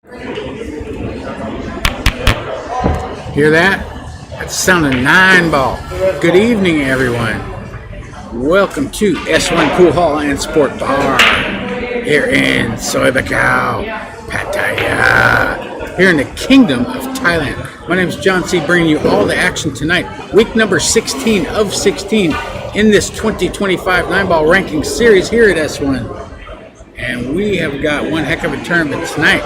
Hear that? That's the sound of 9-ball. Good evening, everyone. Welcome to S1 Pool Hall and Sport Bar here in Soi Buakhao, Pattaya, here in the Kingdom of Thailand. My name is John C. bringing you all the action tonight. Week number 16 of 16 in this 2025 9-ball ranking series here at S1. And we have got one heck of a tournament tonight.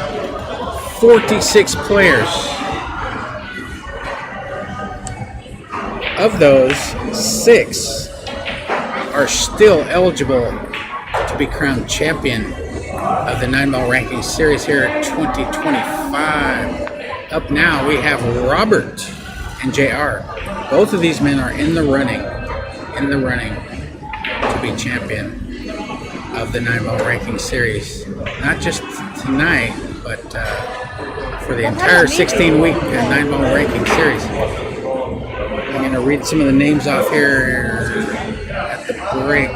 46 players. Of those, 6 are still eligible to be crowned champion of the 9-ball ranking series here at 2025. Up now, we have Robert and JR. Both of these men are in the running to be champion of the 9-ball ranking series. Not just tonight, but for the entire 16-week 9-ball ranking series. I'm going to read some of the names off here at the break.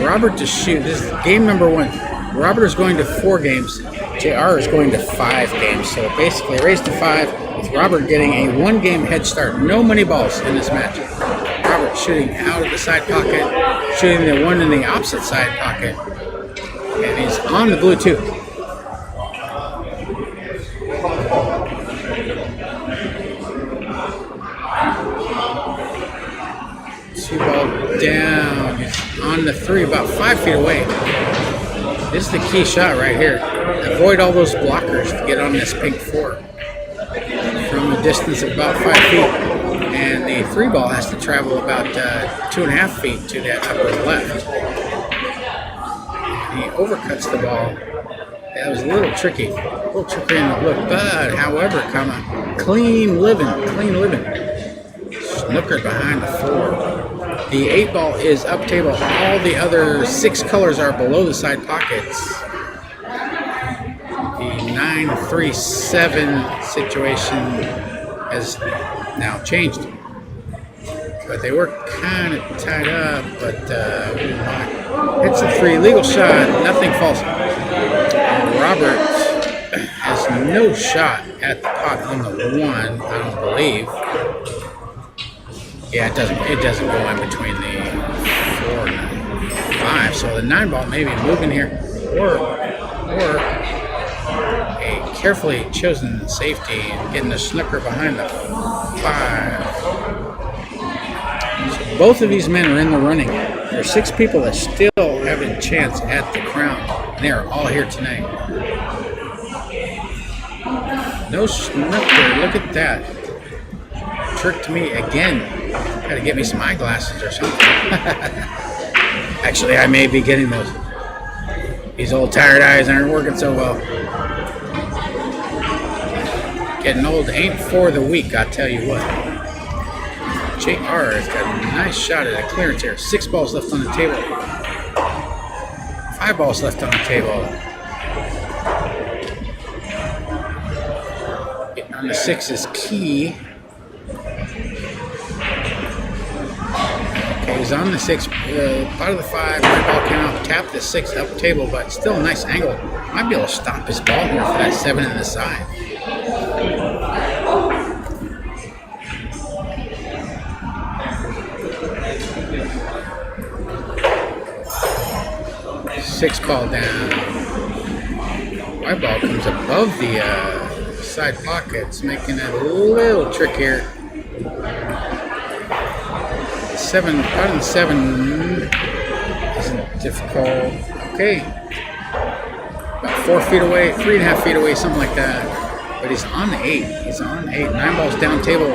Robert to shoot. This is game number 1. Robert is going to 4 games. JR is going to 5 games. So basically a race to 5 with Robert getting a 1-game head start. No money balls in this match. Robert shooting out of the side pocket, shooting the one in the opposite side pocket. And he's on the blue too. Ball down. He's on the 3, about 5 feet away. This is the key shot right here. Avoid all those blockers to get on this pink 4 from a distance of about 5 feet. And the 3 ball has to travel about 2.5 feet to that upper left. And he overcuts the ball. That was a little tricky in the look, but however, clean living. Snookered behind the 4. The 8 ball is up table. All the other 6 colors are below the side pockets. The 9-3-7 situation has now changed. But they were kind of tied up, but hits a 3. Legal shot. Nothing falls. Robert has no shot at the pot on the 1, I don't believe. Yeah, it doesn't go in between the 4 and the 5. So the 9 ball may be moving here, or a carefully chosen safety and getting a snooker behind the 5. So both of these men are in the running. There are 6 people that still have a chance at the crown, and they are all here tonight. No snooker. Look at that. Tricked me again. Gotta get me some eyeglasses or something. Actually, I may be getting those. These old tired eyes aren't working so well. Getting old ain't for the weak, I tell you what. JR has got a nice shot at a clearance here. 6 balls left on the table. 5 balls left on the table. Getting on the 6 is key. He's on the 6, part of the 5, red ball came out, tapped the 6 up table, but still a nice angle. Might be able to stop his ball here for that 7 in the side. Six ball down. White ball comes above the side pockets, making it a little trickier. 7, part of the 7 isn't difficult. Okay. About 4 feet away, 3.5 feet away, something like that. But he's on the 8. 9 balls down table.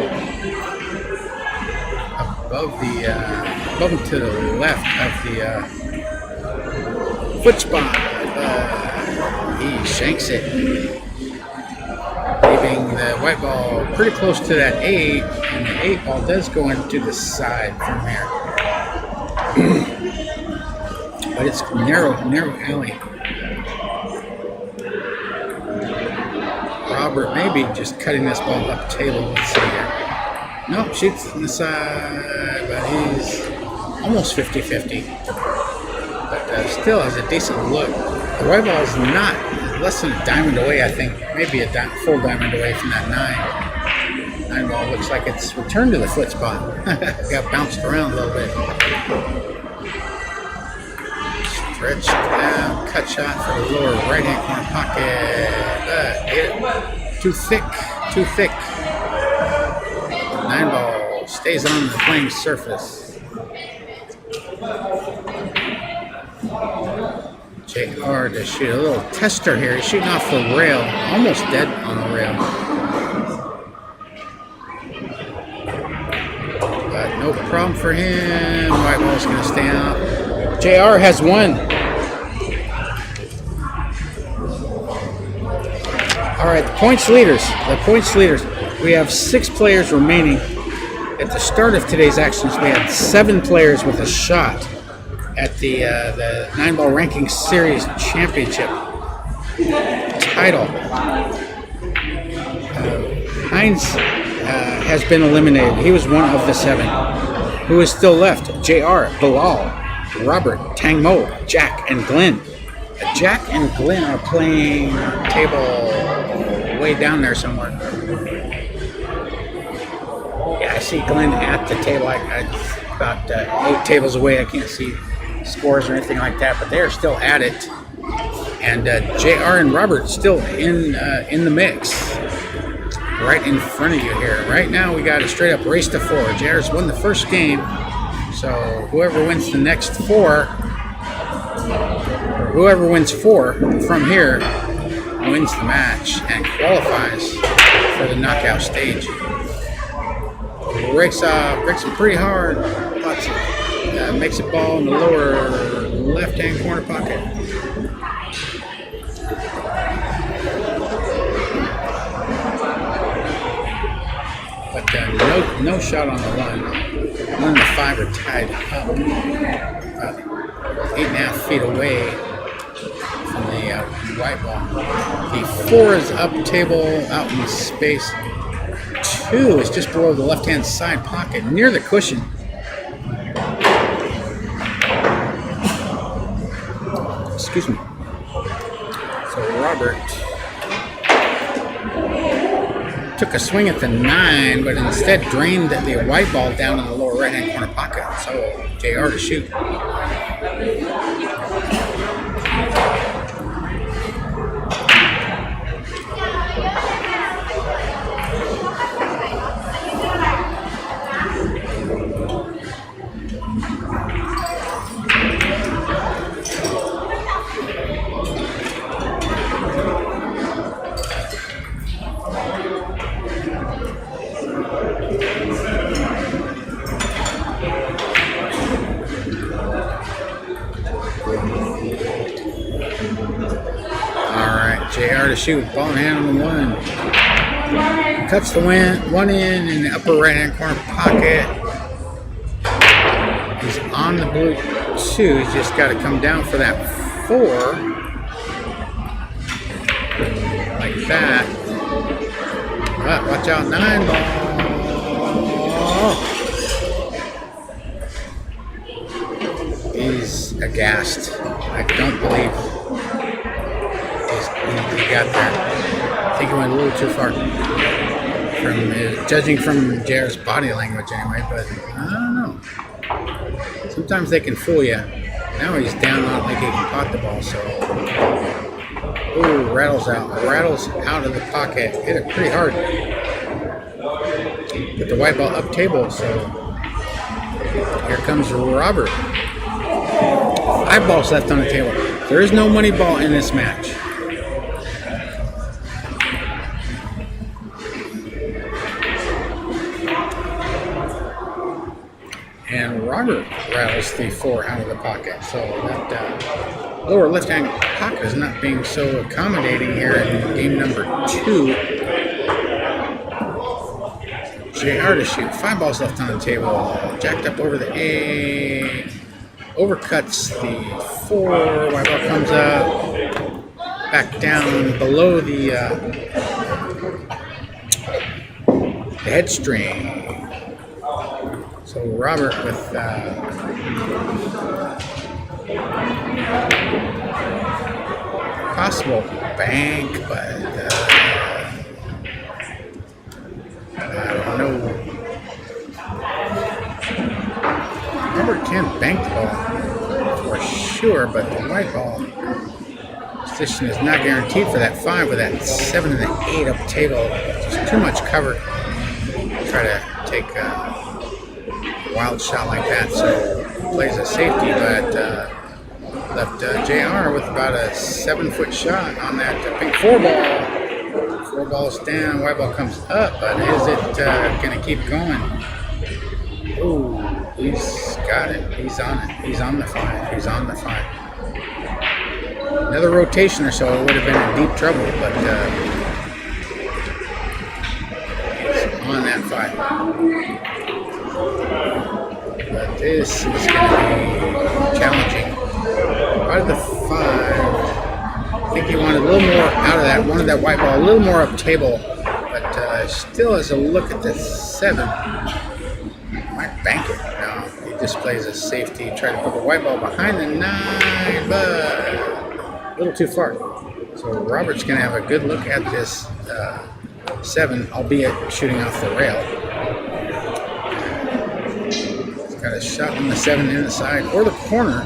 Above him to the left of the foot spot. He shanks it. Leaving the white ball pretty close to that 8, and the 8 ball does go into the side from here. But it's narrow alley. Robert maybe just cutting this ball up table. Let's see here. Nope, shoots on the side, but he's almost 50-50. But still has a decent look. The white ball is not less than a diamond away, I think. Maybe a full diamond away from that 9. 9 ball looks like it's returned to the foot spot. Got bounced around a little bit. Stretched out, cut shot for the lower right-hand corner pocket. Hit it. Too thick. 9 ball stays on the playing surface. JR to shoot a little tester here. He's shooting off the rail, almost dead on the rail. But no problem for him. White ball's going to stay out. JR has one. All right, the points leaders. We have 6 players remaining. At the start of today's actions, we had 7 players with a shot at the 9-ball ranking series championship title. Hines has been eliminated. He was one of the 7. Who is still left? JR, Bilal, Robert, Tang Mo, Jack, and Glenn. Jack and Glenn are playing table way down there somewhere. Yeah, I see Glenn at the table. About 8 tables away. I can't see scores or anything like that, but they are still at it. And JR and Robert still in the mix, right in front of you here. Right now, we got a straight up race to 4. JR's won the first game, so whoever wins the next 4, or whoever wins 4 from here, wins the match and qualifies for the knockout stage. Breaks him pretty hard. Makes a ball in the lower left-hand corner pocket. But no shot on the line. 1 and 5 are tied up. 8.5 feet away from the white ball. The 4 is up table out in space. 2 is just below the left-hand side pocket, near the cushion. Excuse me. So Robert took a swing at the 9, but instead drained the white ball down in the lower right-hand corner pocket. So JR to shoot. JR to shoot, ball in hand on the 1. Cuts the 1 in the upper right hand corner pocket. He's on the blue 2. He's just got to come down for that 4. Like that. But watch out, 9 ball. He's aghast. I don't believe he got there. I think he went a little too far. Judging from JR's body language anyway, but I don't know. Sometimes they can fool you. Now he's down, I don't think he can pot the ball, so. Ooh, rattles out of the pocket. Hit it pretty hard. Put the white ball up table, so here comes Robert. 5 balls left on the table. There is no money ball in this match. And Robert rattles the 4 out of the pocket. So that lower left-hand pocket is not being so accommodating here in game number 2. JR to shoot. 5 balls left on the table. Jacked up over the 8. Overcuts the 4. White ball comes up. Back down below the head string. So Robert with possible bank, but I don't know. Robert can't bank the ball for sure, but the white ball position is not guaranteed for that 5 with that 7 and the 8 up table. Just too much cover. Try to take a wild shot like that, so plays a safety, but left JR with about a 7-foot shot on that pink 4 ball. 4 balls down, white ball comes up, but is it going to keep going? Ooh, he's got it. He's on it. He's on the 5. He's on the 5. Another rotation or so, it would have been in deep trouble, but he's on that 5. But this is going to be challenging. Out of the 5, I think he wanted a little more out of that. Wanted that white ball a little more up table, but still has a look at the 7. Might bank it. No, he just plays a safety. Try to put the white ball behind the 9, but a little too far. So Robert's going to have a good look at this 7, albeit shooting off the rail. He's got a shot on the 7 in the side or the corner.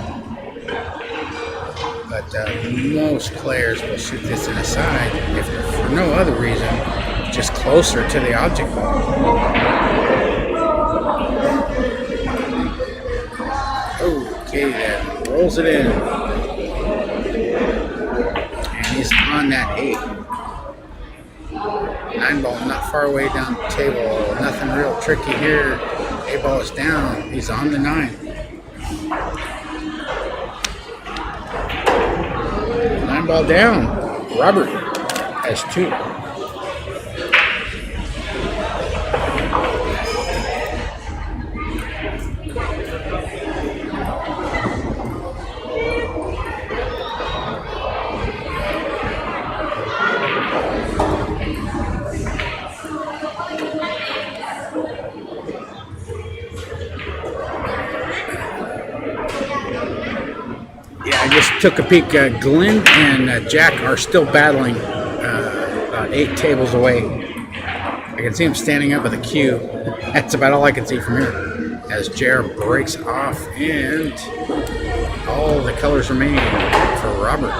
But most players will shoot this in the side if for no other reason, just closer to the object ball. Okay, then rolls it in. And he's on that 8. 9 ball not far away down the table. Nothing real tricky here. 8 ball is down. He's on the 9. 9 ball down. Robert has 2. I just took a peek. Glenn and Jack are still battling about 8 tables away. I can see him standing up at the cue. That's about all I can see from here. As JR breaks off and all the colors remain for Robert.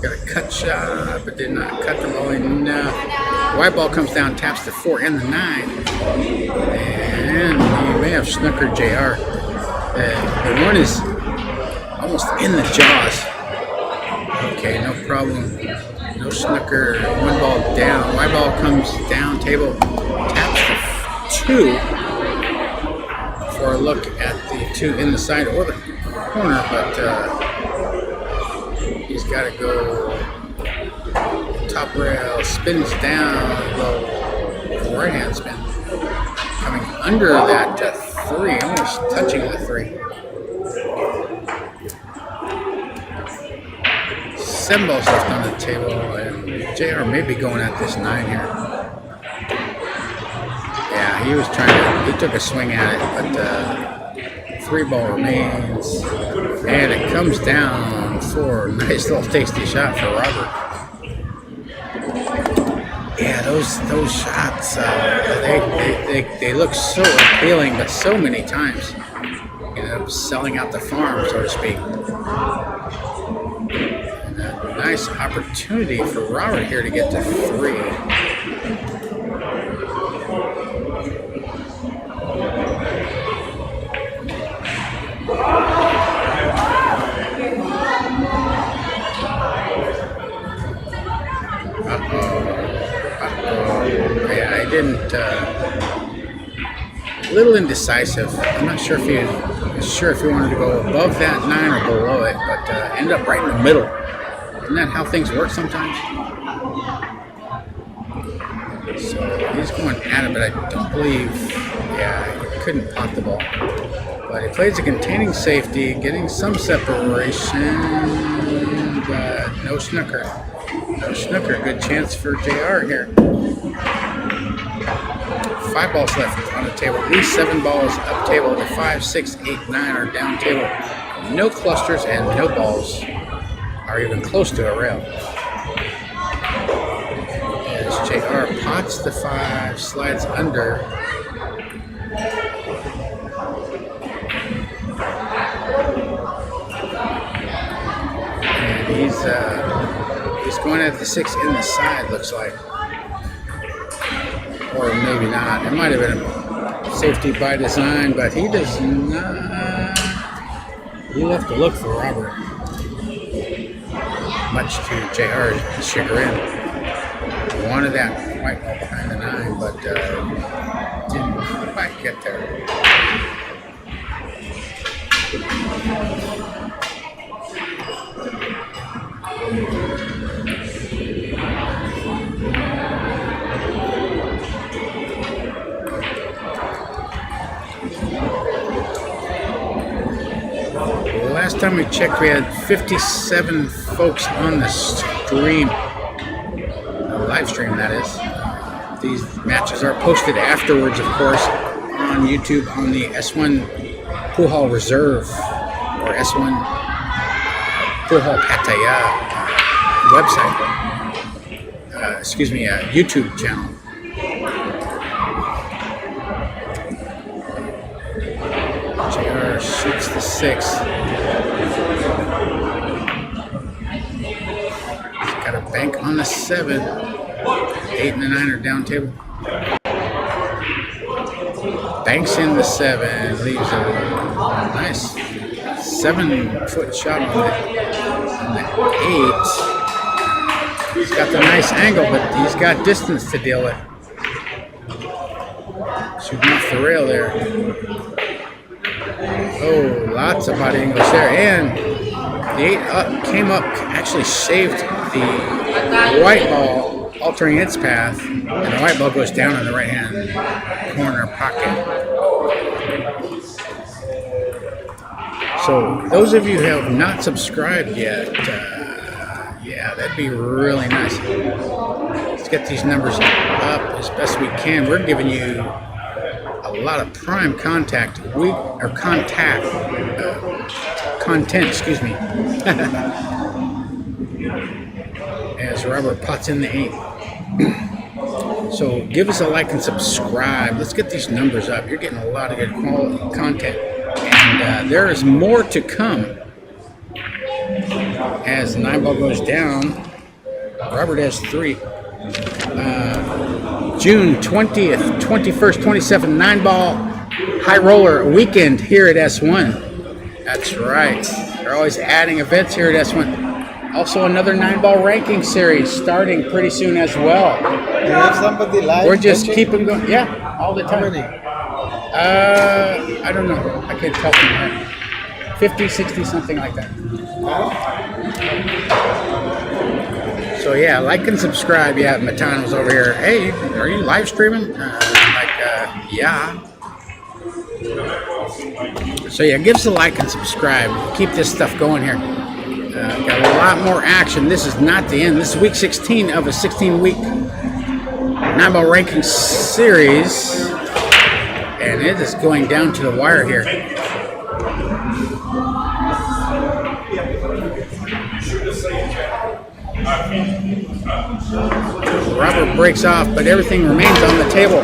Got a cut shot, but did not cut the ball enough. White ball comes down, taps the 4 and the 9. And he may have snookered JR. The 1 is almost in the jaws. Okay, no problem. No snooker. 1 ball down. White ball comes down, table, taps the 2 for a look at the 2 in the side or the corner, but he's got to go top rail, spins down, low, right hand spin. Coming under that 3, almost touching the 3. 7 balls left on the table, and JR may be going at this 9 here. Yeah, he was he took a swing at it, but 3 ball remains, and it comes down for a nice little tasty shot for Robert. Yeah, those shots, they look so appealing, but so many times, selling out the farm, so to speak. And a nice opportunity for Robert here to get to 3. Yeah, I didn't. A little indecisive. I'm not sure if he wanted to go above that 9 or below it, but ended up right in the middle. Isn't that how things work sometimes? So he's going at it, but I don't believe. Yeah, he couldn't pot the ball. But he plays a containing safety, getting some separation, but no snooker. No snooker. Good chance for JR here. 5 balls left on the table. These 7 balls up table. The 5, 6, 8, 9 are down table. No clusters and no balls are even close to a rail. As JR pots the 5, slides under. And he's going at the 6 in the side, looks like. Or maybe not. It might have been a safety by design, but he does not. He'll have to look for Robert. Much to JR's chagrin. Wanted that white ball behind the 9, but didn't quite get there. Last time we checked, we had 57 folks on the stream, live stream that is. These matches are posted afterwards, of course, on YouTube on the S1 Pool Hall Reserve or S1 Pool Hall Pattaya website. YouTube channel. JR shoots the 6. Got a bank on the 7. 8 and the 9 are down table. Banks in the 7. Leaves a nice 7-foot shot on the 8. He's got the nice angle, but he's got distance to deal with. Shooting off the rail there. Oh, lots of body English there. And the 8 came up, actually shaved the white ball, altering its path. And the white ball goes down in the right-hand corner pocket. So those of you who have not subscribed yet, yeah, that'd be really nice. Let's get these numbers up as best we can. We're giving you a lot of prime content, excuse me. As Robert pots in the 8. So give us a like and subscribe. Let's get these numbers up. You're getting a lot of good quality content. And there is more to come. As the 9 ball goes down, Robert has 3. June 20th, 21st, 27th, 9 ball high roller weekend here at S1. That's right. They're always adding events here at S1. Also another 9 ball ranking series starting pretty soon as well. Do you have somebody live? We're just keeping going. Yeah, all the time. How many? I don't know. I can't tell from that. 50, 60, something like that. So yeah, like and subscribe. Yeah, Matano's over here. Hey, are you live streaming? Yeah. So yeah, give us a like and subscribe. Keep this stuff going here. Got a lot more action. This is not the end. This is week 16 of a 16-week 9 ball ranking series. And it is going down to the wire here. Robert breaks off, but everything remains on the table.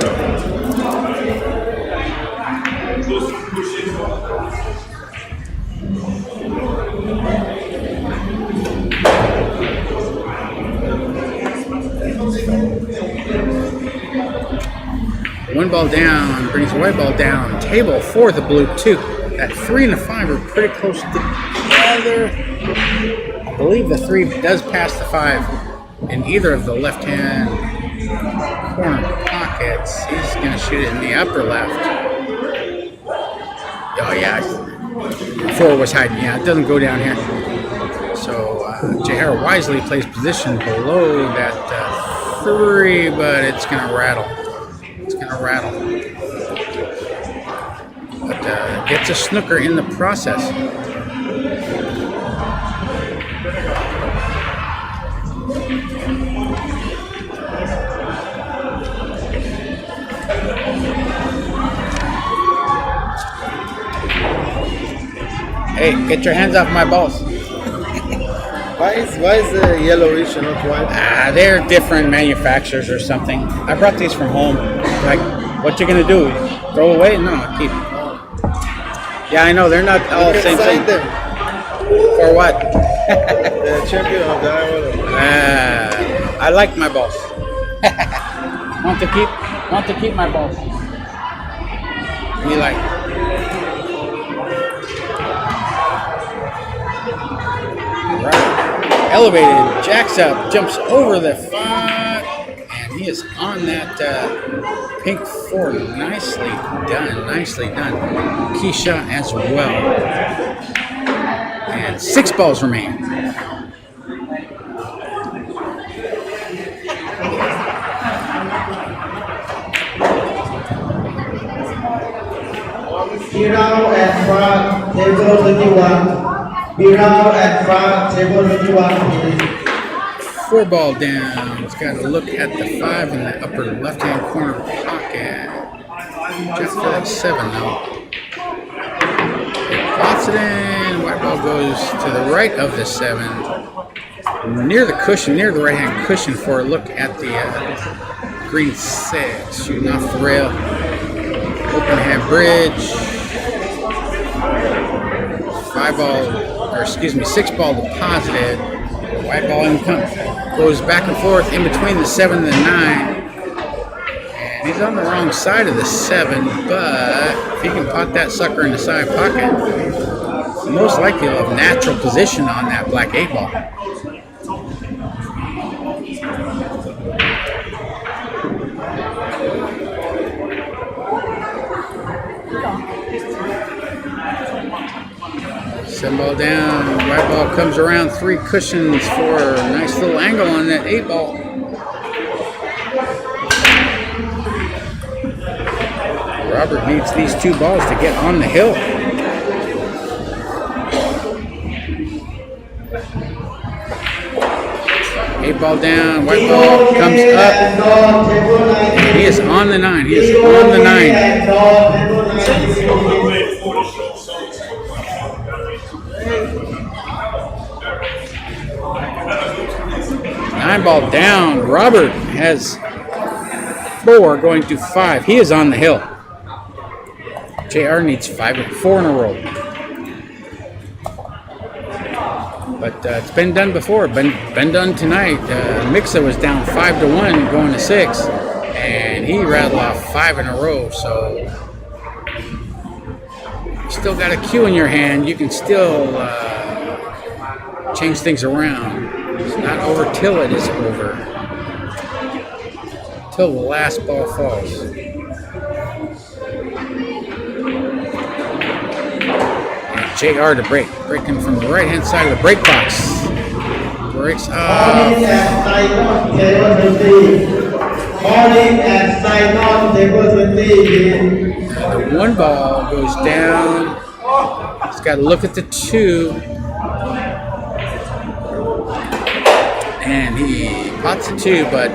One ball down, brings the white ball down. Table for the blue 2. That 3 and the 5 are pretty close together. I believe the 3 does pass the 5 in either of the left-hand corner pockets. He's going to shoot it in the upper left. Oh, yeah. 4 was hiding. Yeah, it doesn't go down here. So JR wisely plays position below that 3, but it's going to rattle. It's going to rattle. But gets a snooker in the process. Hey, get your hands off my balls. Why is the yellowish and not white? They're different manufacturers or something. I brought these from home. Like, what you gonna do? Throw away? No, keep. Yeah, I know they're not all the same thing. Them. For what? The champion of the world. I like my balls. Want to keep my balls. Me like. Right. Elevated, jacks up, jumps over the 5, and he is on that pink 4. Nicely done. Key shot as well. And 6 balls remain. Birao and front, table 21. Birao and front, table 21, please. 4 ball down. He's got to look at the 5 in the upper left-hand corner pocket. Just for that 7 now. Pots it in. White ball goes to the right of the 7. Near the cushion, near the right-hand cushion for a look at the green 6. Shooting off the rail. Open hand bridge. 6 ball deposited. White ball goes back and forth in between the 7 and the 9. And he's on the wrong side of the 7, but if he can pot that sucker in the side pocket, most likely he'll have natural position on that black 8 ball. Seven ball down, white ball comes around 3 cushions for a nice little angle on that 8 ball. Robert needs these 2 balls to get on the hill. Eight ball down, white ball comes up. And he is on the 9. He is on the 9. 9 ball down. Robert has 4 going to 5. He is on the hill. JR needs 4 in a row. But it's been done before. Been done tonight. Mixa was down 5-1 going to 6. And he rattled off 5 in a row. So you still got a cue in your hand. You can still change things around. It's not over till it is over. Till the last ball falls. And JR to break. Breaking from the right-hand side of the break box. Breaks off. The 1 ball goes down. He's got to look at the 2. And he pots a 2, but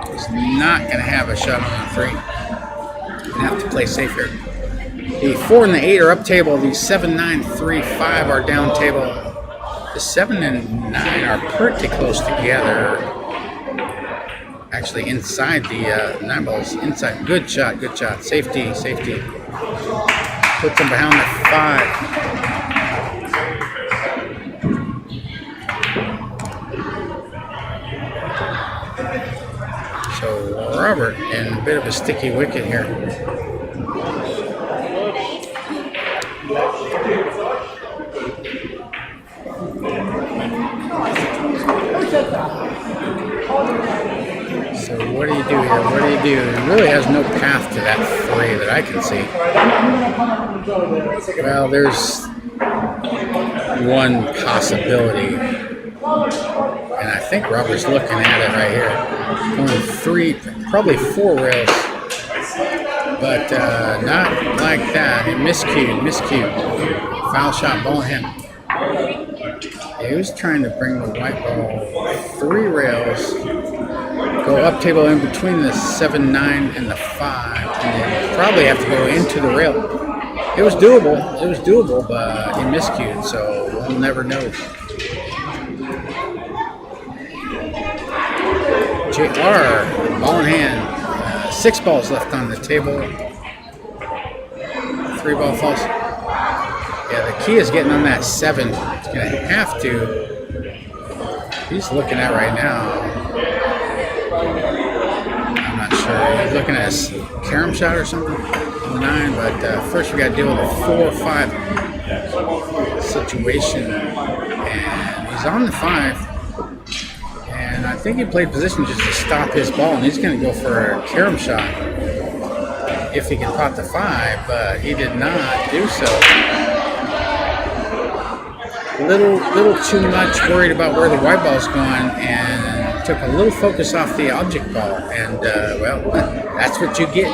he's not going to have a shot on the 3. Going to have to play safe here. The 4 and the 8 are up table. The 7, 9, 3, 5 are down table. The 7 and 9 are pretty close together. Actually, inside the 9 balls. Inside. Good shot. Safety. Puts him behind the 5. So Robert in a bit of a sticky wicket here. So what do you do here? He really has no path to that 3 that I can see. Well, there's one possibility. And I think Robert's looking at it right here. Going 3, probably 4 rails. But not like that. He miscued. Foul shot, ball him. He was trying to bring the white ball 3 rails. Go up table in between the 7, 9, and the 5. And then probably have to go into the rail. It was doable. It was doable, but he miscued, so we'll never know. JR, ball in hand. 6 balls left on the table. 3 ball falls. Yeah, the key is getting on that 7. It's going to have to. He's looking at right now. I'm not sure. He's looking at his carom shot or something on the 9, but first we got to deal with a 4-5 situation. And he's on the 5. And I think he played position just to stop his ball, and he's going to go for a carom shot if he can pot the 5, but he did not do so. Little too much worried about where the white ball's going, and took a little focus off the object ball, and well, that's what you get.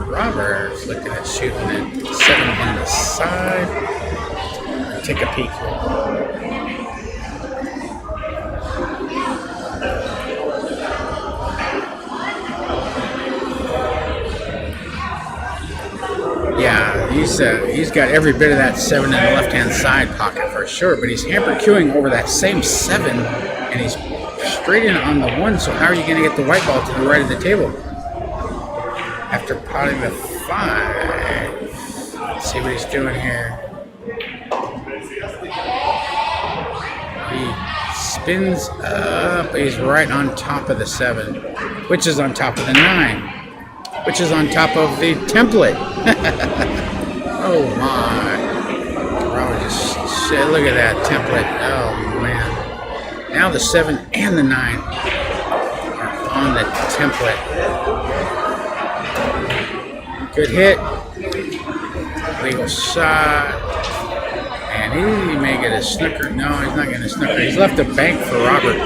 Robert's looking at shooting at 7 on the side. Take a peek. Yeah, he's got every bit of that 7 in the left-hand side pocket for sure, but he's hamper queuing over that same 7, and he's straight in on the 1, so how are you going to get the white ball to the right of the table? After potting the 5. Let's see what he's doing here. He spins up, he's right on top of the 7, which is on top of the 9, which is on top of the template. Oh my. Robert just shit, look at that template. Oh man. Now the 7 and the 9 are on the template. Good hit. Legal shot. And he may get a snooker. No, he's not getting a snooker. He's left a bank for Robert.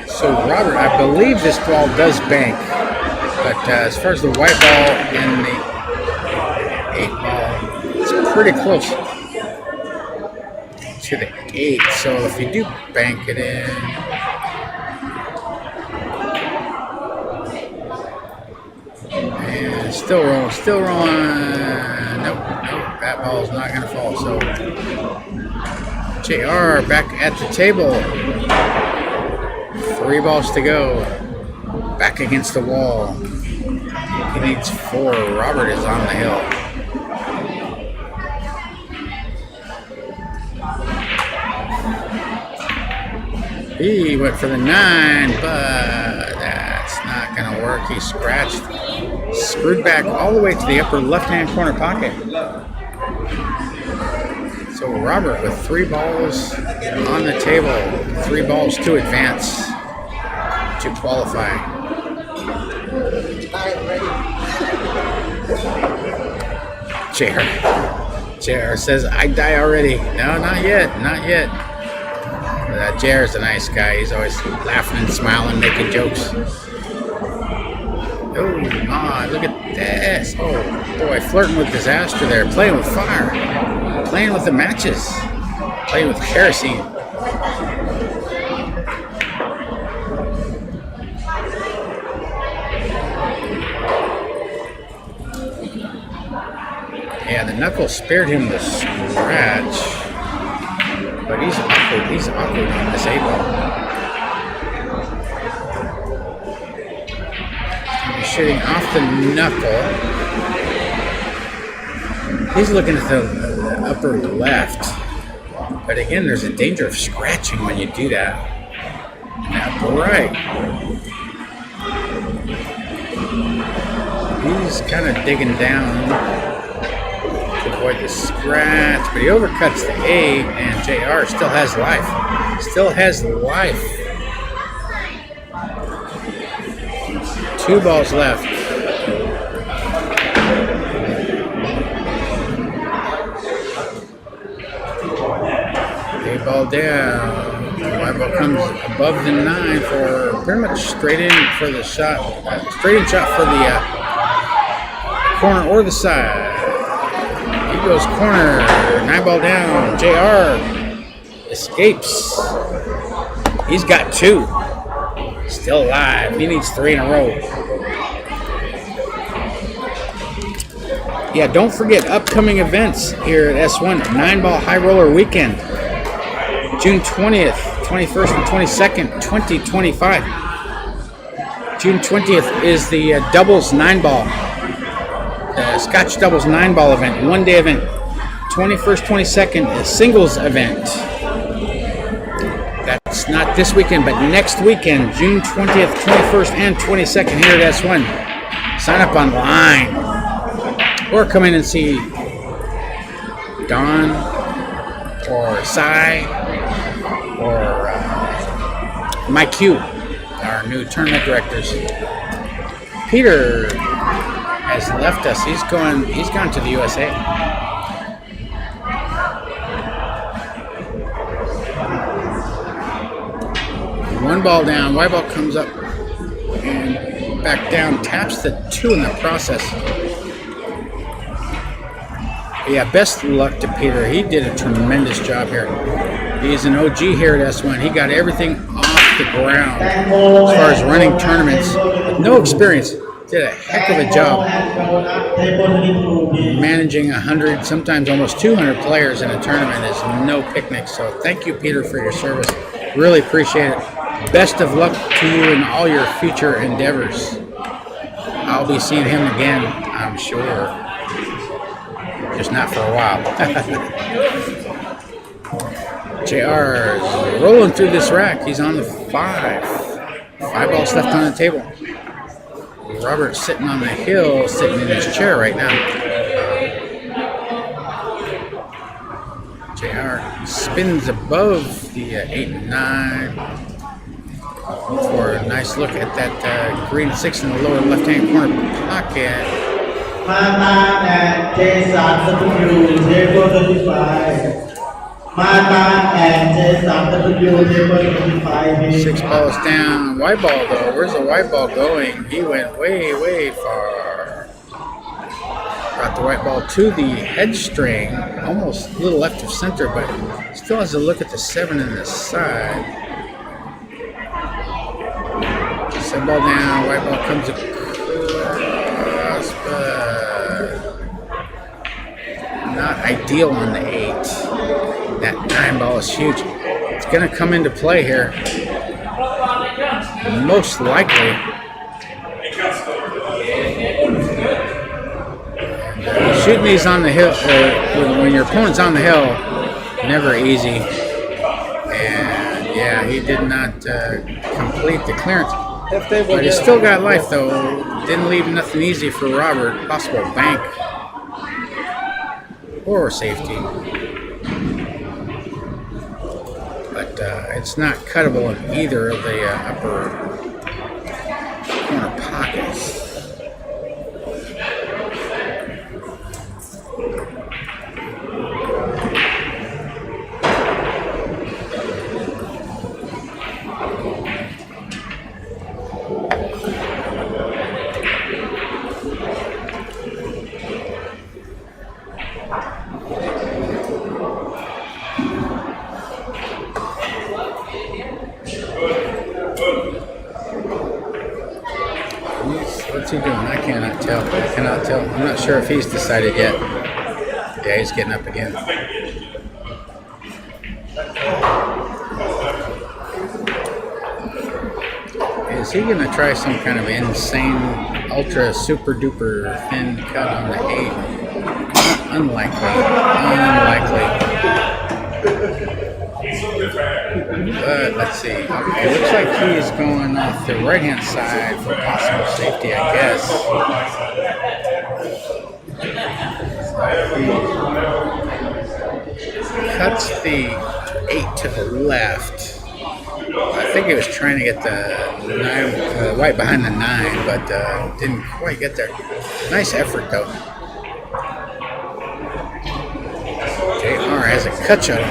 So Robert, I believe this ball does bank, but as far as the white ball and the 8 ball, it's pretty close to the 8. So if you do bank it in, and still rolling. Nope, that ball's not gonna fall. So JR back at the table. 3 balls to go. Back against the wall. He needs 4. Robert is on the hill. He went for the 9, but that's not going to work. He scratched. Screwed back all the way to the upper left-hand corner pocket. So Robert with 3 balls on the table. 3 balls to advance to qualify. JR says, I die already. No, not yet. Not yet. JR's a nice guy. He's always laughing and smiling, making jokes. Oh my, look at this. Oh boy, flirting with disaster there. Playing with fire. Playing with the matches. Playing with kerosene. Yeah, the knuckle spared him the scratch. But he's awkward. He's awkward on this 8 ball. He's shooting off the knuckle. He's looking at the upper left. But again, there's a danger of scratching when you do that. And the upper right. He's kind of digging down to avoid the scratch, but he overcuts the 8, and JR still has life. Still has life. 2 balls left. A ball down. The white ball comes above the 9 for pretty much straight in for the shot. Straight in shot for the corner or the side. He goes corner. 9 ball down. JR escapes. He's got 2. Still alive. He needs 3 in a row. Yeah, don't forget upcoming events here at S1. 9 ball high roller weekend. June 20th, 21st, and 22nd, 2025. June 20th is the doubles 9 ball. Scotch doubles 9 ball event. 1-day event. 21st, 22nd is singles event. That's not this weekend, but next weekend, June 20th, 21st, and 22nd here at S1. Sign up online. Or come in and see Don or Soi or Mike Q, our new tournament directors. Peter has left us. He's gone to the USA. One ball down, white ball comes up and back down, taps the 2 in the process. Yeah, best luck to Peter. He did a tremendous job here. He's an OG here at S1. He got everything off the ground as far as running tournaments. With no experience. Did a heck of a job managing 100, sometimes almost 200 players in a tournament is no picnic. So thank you, Peter, for your service. Really appreciate it. Best of luck to you in all your future endeavors. I'll be seeing him again, I'm sure. Just not for a while. JR is rolling through this rack. He's on the 5. 5 balls left on the table. Robert's sitting on the hill, sitting in his chair right now. JR spins above the 8 and 9 for a nice look at that green 6 in the lower left-hand corner pocket. Matan and J3W, table 35. Matan and J3W, table 35. 6 balls down. White ball though. Where's the white ball going? He went way, way far. Brought the white ball to the head string. Almost a little left of center, but still has a look at the 7 in the side. 7 ball down. White ball comes across, but not ideal on the 8. That 9 ball is huge. It's going to come into play here. Most likely. Shooting these on the hill, when your opponent's on the hill, never easy. And yeah, he did not complete the clearance. But he's still got life though. Didn't leave nothing easy for Robert. Possible bank or safety. But it's not cuttable in either of the upper corner pockets. What's he doing? I cannot tell. I'm not sure if he's decided yet. Yeah, he's getting up again. Is he going to try some kind of insane, ultra, super duper thin cut on the 8? Unlikely. But let's see. It looks like he is going off the right-hand side for possible safety, I guess. He cuts the 8 to the left. I think he was trying to get the 9, white behind the 9, but didn't quite get there. Nice effort, though. JR has a cut shot.